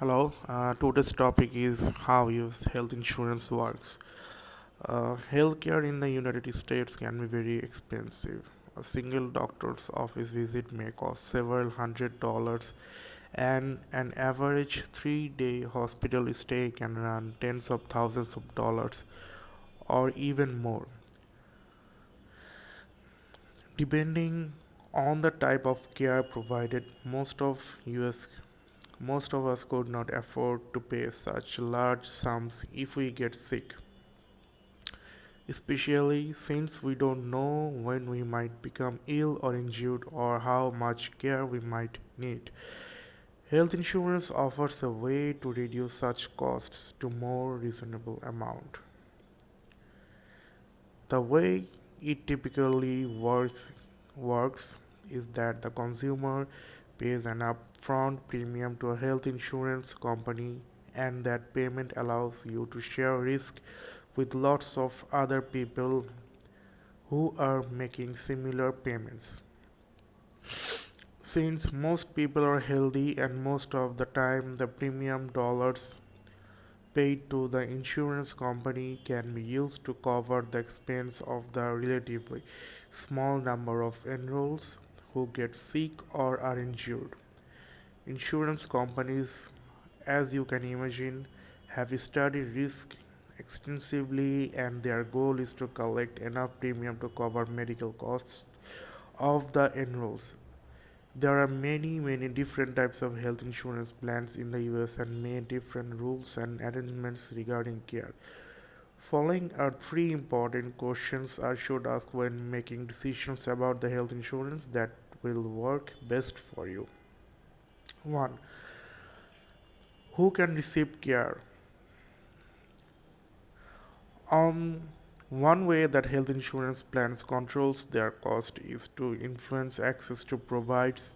Hello, today's topic is how health insurance works. Healthcare in the United States can be very expensive. A single doctor's office visit may cost several $100s, and an average 3-day hospital stay can run tens of thousands of dollars or even more, depending on the type of care provided. Most of us could not afford to pay such large sums if we get sick, especially since we don't know when we might become ill or injured or how much care we might need. Health insurance offers a way to reduce such costs to more reasonable amount. The way it typically works is that the consumer pays an upfront premium to a health insurance company, and that payment allows you to share risk with lots of other people who are making similar payments. Since most people are healthy and most of the time the premium dollars paid to the insurance company can be used to cover the expense of the relatively small number of enrolls who get sick or are injured. Insurance companies, as you can imagine, have studied risk extensively, and their goal is to collect enough premium to cover medical costs of the enrolls. There are many different types of health insurance plans in the US and many different rules and arrangements regarding care. Following are three important questions I should ask when making decisions about the health insurance that will work best for you. 1. Who can receive care? One way that health insurance plans controls their cost is to influence access to provides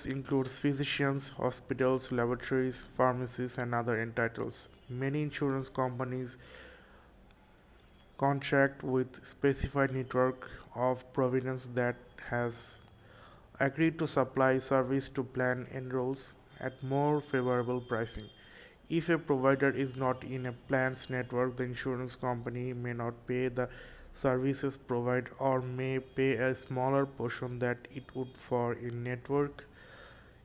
includes physicians, hospitals, laboratories, pharmacies, and other entitles. Many insurance companies contract with specified network of providers that has agreed to supply service to plan enrolls at more favorable pricing. If a provider is not in a plan's network, the insurance company may not pay the services provided or may pay a smaller portion that it would for in network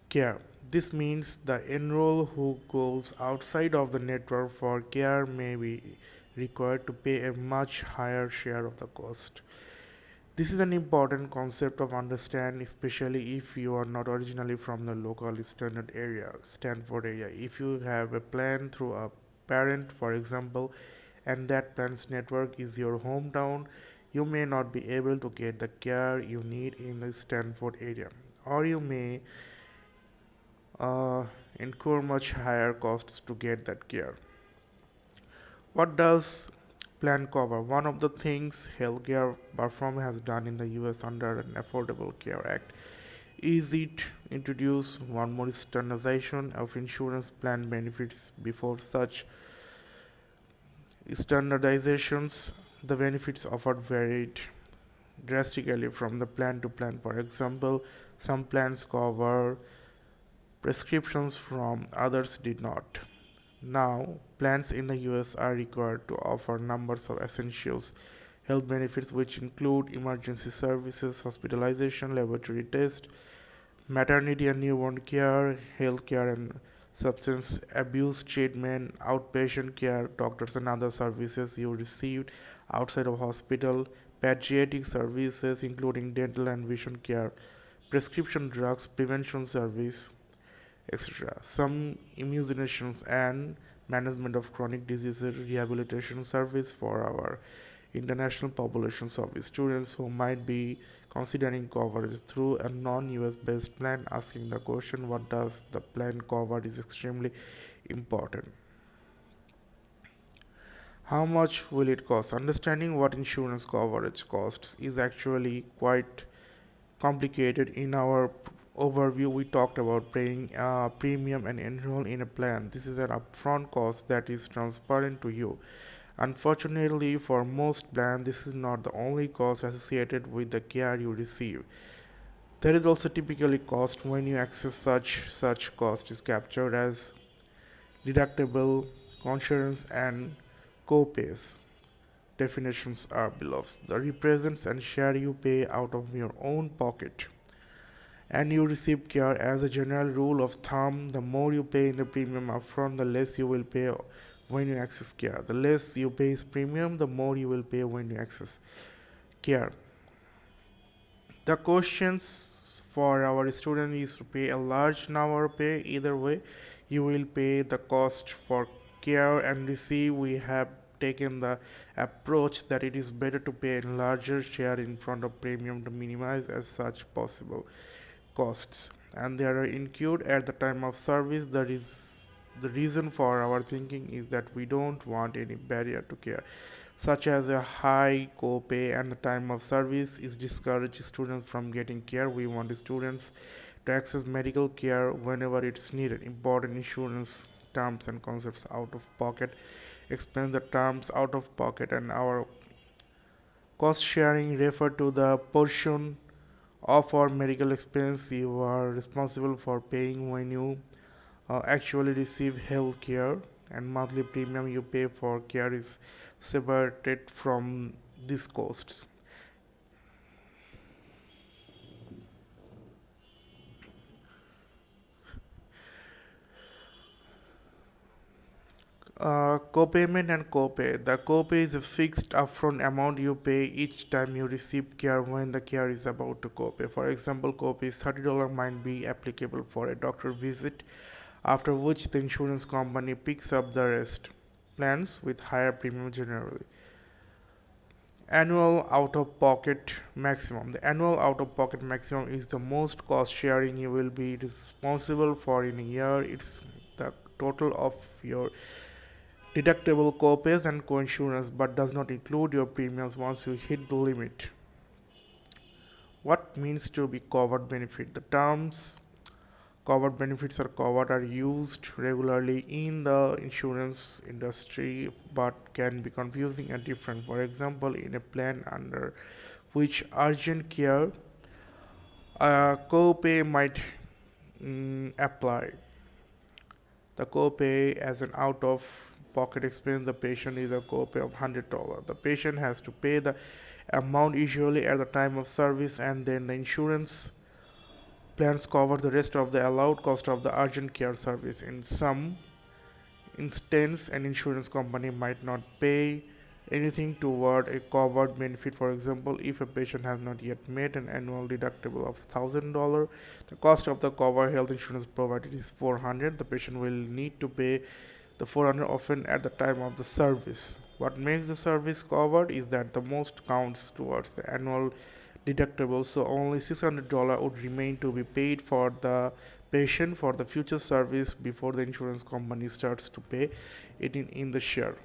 care. This means the enroll who goes outside of the network for care may be required to pay a much higher share of the cost. This is an important concept of understand, especially if you are not originally from the local Stanford area. If you have a plan through a parent, for example, and that plan's network is your hometown, you may not be able to get the care you need in the Stanford area, or you may uh, incur much higher costs to get that care. What does plan cover? One of the things healthcare reform has done in the US under an Affordable Care Act is it introduce one more standardization of insurance plan benefits. Before such standardizations, the benefits offered varied drastically from the plan to plan. For example, some plans cover prescriptions from others did not. Now, plans in the US are required to offer numbers of essentials health benefits which include emergency services, hospitalization, laboratory tests, maternity and newborn care, health care and substance abuse treatment, outpatient care, doctors and other services you received outside of hospital, pediatric services including dental and vision care, prescription drugs, prevention service, etc. Some immunizations and management of chronic diseases rehabilitation service for our international populations of students who might be considering coverage through a non-US based plan. Asking the question what does the plan cover is extremely important. How much will it cost? Understanding what insurance coverage costs is actually quite complicated. In our overview, we talked about paying a premium and enroll in a plan. This is an upfront cost that is transparent to you. Unfortunately, for most plans, this is not the only cost associated with the care you receive. There is also typically cost when you access such cost is captured as deductible, insurance, and co-pays. Definitions are below. The represents and share you pay out of your own pocket. And you receive care as a general rule of thumb. The more you pay in the premium upfront, the less you will pay when you access care. The less you pay is premium, the more you will pay when you access care. The questions for our student is to pay a large number pay. Either way, you will pay the cost for care and receive. We have taken the approach that it is better to pay a larger share in front of premium to minimize as such possible costs, and they are incurred at the time of service. That is the reason for our thinking is that we don't want any barrier to care, such as a high copay and the time of service is discourage students from getting care. We want students to access medical care whenever it's needed. Important insurance terms and concepts: out of pocket expense. The terms out of pocket and our cost sharing refer to the portion of our medical expense you are responsible for paying when you actually receive health care, and monthly premium you pay for care is separated from these costs. Copayment and copay. The copay is a fixed upfront amount you pay each time you receive care when the care is about to copay. For example, copay is $30 might be applicable for a doctor visit, after which the insurance company picks up the rest. Plans with higher premium generally. Annual out of pocket maximum. The annual out of pocket maximum is the most cost sharing you will be responsible for in a year. It's the total of your deductible copays and coinsurance, but does not include your premiums once you hit the limit. What means to be covered benefit? The terms covered benefits are used regularly in the insurance industry but can be confusing and different. For example, in a plan under which urgent care copay might apply. The copay as an out of pocket expense, the patient is a copay of $100. The patient has to pay the amount usually at the time of service, and then the insurance plans cover the rest of the allowed cost of the urgent care service. In some instance, an insurance company might not pay anything toward a covered benefit. For example, if a patient has not yet made an annual deductible of $1,000, the cost of the covered health insurance provided is $400. The patient will need to pay the $400 often at the time of the service. What makes the service covered is that the most counts towards the annual deductible, so only $600 would remain to be paid for the patient for the future service before the insurance company starts to pay it in the share.